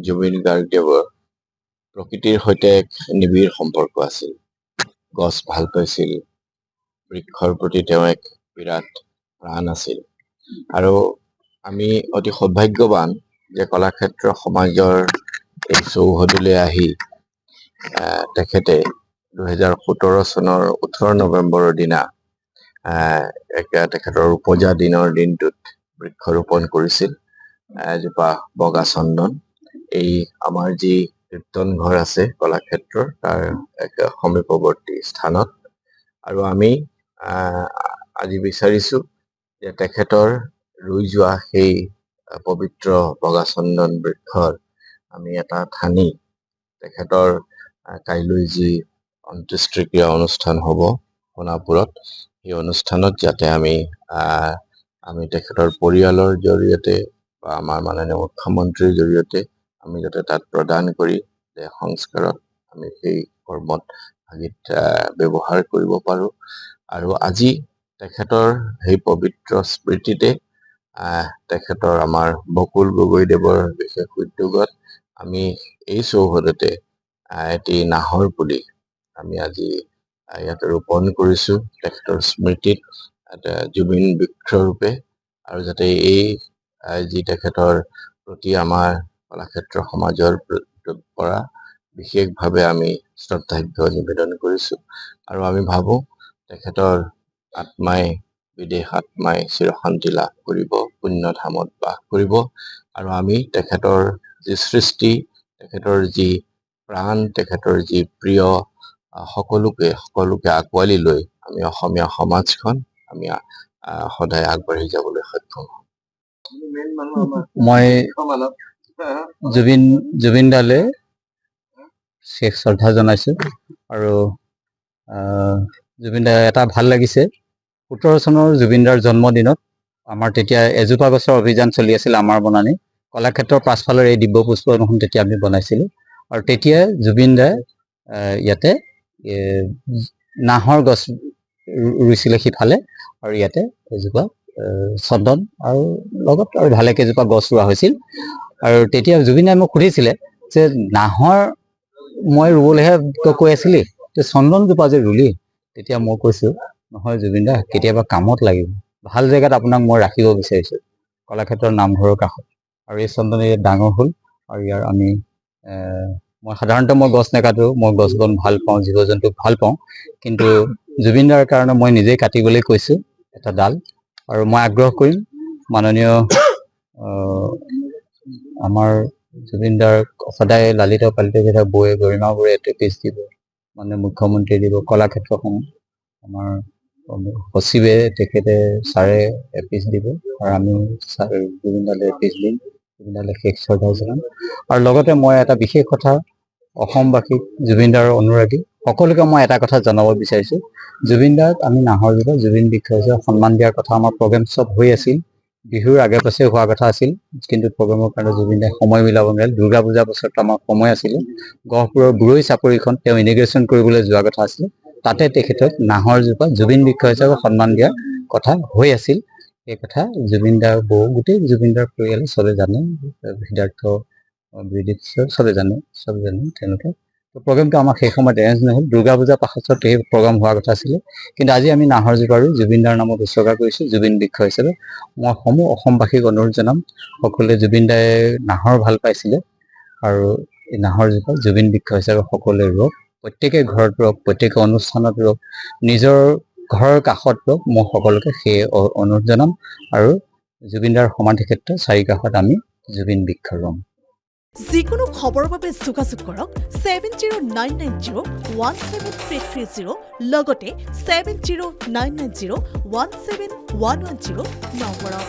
জুবিন গাৰ্গদেৱৰ প্ৰকৃতিৰ সৈতে এক নিবিড় সম্পৰ্ক আছিল। গছ ভাল পাইছিল, বৃক্ষৰ প্ৰতি তেওঁ এক বিৰাট প্ৰাণ আছিল। আৰু আমি অতি সৌভাগ্যৱান যে কলাক্ষেত্ৰ সমাজৰ এই চৌহদলৈ আহি তেখেতে 2017 চনৰ 18 নৱেম্বৰৰ দিনা তেখেতৰ উপজা দিনৰ দিনটোত বৃক্ষৰোপণ কৰিছিল এজোপা বগা চন্দন। এই আমাৰ যি কীৰ্তন ঘৰ আছে কলাক্ষেত্ৰৰ তাৰ এক সমীপৱৰ্তী স্থানত। আৰু আমি আজি বিচাৰিছো যে তেখেতৰ ৰুই যোৱা সেই পবিত্ৰ বগা চন্দন বৃক্ষৰ আমি এটা ঠানি তেখেতৰ কাইলৈ যি অন্ত্যেষ্টিক্ৰিয়া অনুষ্ঠান হ'ব সোণাপুৰত, সেই অনুষ্ঠানত যাতে আমি তেখেতৰ পৰিয়ালৰ জৰিয়তে বা আমাৰ মাননীয় মুখ্যমন্ত্ৰীৰ জৰিয়তে আমি যাতে তাত প্ৰদান কৰি দেহ সংস্কাৰত আমি সেই কৰ্মত ভাগিত ব্যৱহাৰ কৰিব পাৰো। আৰু আজি তেখেতৰ সেই পবিত্ৰ স্মৃতিতে তেখেতৰ আমাৰ বকুল গগৈদেৱৰ বিশেষ উদ্যোগত আমি এই চৌহদতে এটি নাহৰ পুলি আমি আজি ইয়াতে ৰোপণ কৰিছো তেখেতৰ স্মৃতিত জুবিন বৃক্ষৰূপে। আৰু যাতে এই যি তেখেতৰ প্ৰতি আমাৰ কলাক্ষেত্ৰ সমাজৰ পৰা বিশেষভাৱে আমি শ্ৰদ্ধাৰ্ঘ্য নিবেদন কৰিছো। আৰু আমি ভাবো তেখেতৰ আত্মাই বিদেহ আত্মাই চিৰশান্তি লাভ কৰিব, পুণ্যধামত বাস কৰিব। আৰু আমি তেখেতৰ যি সৃষ্টি, তেখেতৰ যি প্ৰাণ, তেখেতৰ যি প্ৰিয় সকলোকে আঁকোৱালি লৈ আমি অসমীয়া সমাজখন আমি সদায় আগবাঢ়ি যাবলৈ সক্ষম হম। মই জুবিন দালে শেষ শ্ৰদ্ধা জনাইছো। আৰু জুবিন দা এটা ভাল লাগিছে 17 চনৰ জুবিন দাৰ জন্মদিনত আমাৰ তেতিয়া এজোপা গছৰ অভিযান চলি আছিল আমাৰ বনানী কলাক্ষেত্ৰৰ পাছফালৰ এই দিব্য পুষ্প অনুসৰণ তেতিয়া আমি বনাইছিলো। আৰু তেতিয়া জুবিন দাই ইয়াতে নাহৰ গছ ৰুইছিলে সিফালে, আৰু ইয়াতে এজোপা চন্দন আৰু লগত আৰু ভালে কেইজোপা গছ ৰোৱা হৈছিল। আৰু তেতিয়া জুবিন দাই মোক সুধিছিলে যে নাহৰ মই ৰুবলৈহে কৈ আছিলি, চন্দনজোপা যে ৰুলি। তেতিয়া মই কৈছো নহয় জুবিন দা, কেতিয়াবা কামত লাগিব, ভাল জেগাত আপোনাক মই ৰাখিব বিচাৰিছো কলাক্ষেত্ৰৰ নামঘৰৰ কাষত। আৰু এই চন্দন ডাঙৰ হ'ল। আৰু ইয়াৰ আমি মই সাধাৰণতে মই গছ নেকাটো, মই গছ বন ভাল পাওঁ, জীৱ জন্তুক ভাল পাওঁ, কিন্তু জুবিন দাৰ কাৰণে মই নিজেই কাটিবলৈ কৈছো এটা ডাল। আৰু মই আগ্ৰহ কৰিম মাননীয় আমাৰ জুবিন দাৰ সদায় লালিত পালিত হৈ থকা বৌয়ে গৰিমা বৌয়ে এপিচ দিব, মানে মুখ্যমন্ত্ৰী দিব, কলাক্ষেত্ৰখন আমাৰ সচিবে তেখেতে ছাৰে এপিচ দিব, আৰু আমি জুবিন দালে এপিচ দিম, জুবিন দালে শেষ শ্ৰদ্ধা জনাম। আৰু লগতে মই এটা বিশেষ কথা অসমবাসীক, জুবিন দাৰ অনুৰাগী সকলোকে মই এটা কথা জনাব বিচাৰিছো, জুবিন দাক আমি নাহৰজোপা জুবিন বৃক্ষ হিচাপে সন্মান দিয়াৰ কথা আমাৰ প্ৰগ্ৰেম চব হৈ আছিল, বিহুৰ আগে পাছে হোৱা কথা আছিল, কিন্তু প্ৰগ্ৰেমৰ কাৰণে জুবিন দাই সময় মিলাব নোৱাৰিল। দুৰ্গা পূজা বছৰত আমাৰ সময় আছিলে, গহপুৰৰ বুৰৈ চাপৰিখন তেওঁ ইনিগ্ৰেশ্যন কৰিবলৈ যোৱা কথা আছিলে, তাতে তেখেতক নাহৰজোপা জুবিন বৃক্ষ হিচাপে সন্মান দিয়াৰ কথা হৈ আছিল। এই কথা জুবিন দাৰ বৌ, গোটেই জুবিন দাৰ পৰিয়ালে চবে জানে, সিদ্ধাৰ্থ চবে জানে তেওঁলোকে। প্ৰগ্ৰেমটো আমাৰ সেই সময়ত এৰেঞ্জ নহ'ল, দুৰ্গা পূজাৰ পাছত এই প্ৰগ্ৰাম হোৱাৰ কথা আছিলে। কিন্তু আজি আমি নাহৰজোপা ৰুই জুবিন দাৰ নামত উৎসৰ্গা কৰিছো জুবিন বৃক্ষ হিচাপে। মই সমূহ অসমবাসীক অনুৰোধ জনাম, সকলোৱে জুবিন দাই নাহৰ ভাল পাইছিলে, আৰু এই নাহৰজোপা জুবিন বৃক্ষ হিচাপে সকলোৱে ৰুৱক, প্ৰত্যেকে ঘৰত ৰুৱক, প্ৰত্যেকে অনুষ্ঠানত ৰুৱক, নিজৰ ঘৰৰ কাষত ৰুৱক। মই সকলোকে সেই অনুৰোধ জনাম। আৰু জুবিন দাৰ সমাধি ক্ষেত্ৰ চাৰিকাষত আমি জুবিন বৃক্ষ ৰুম। যিকোনো খবৰৰ বাবে যোগাযোগ কৰক 7099017330 লগতে 7099017110 নম্বৰত।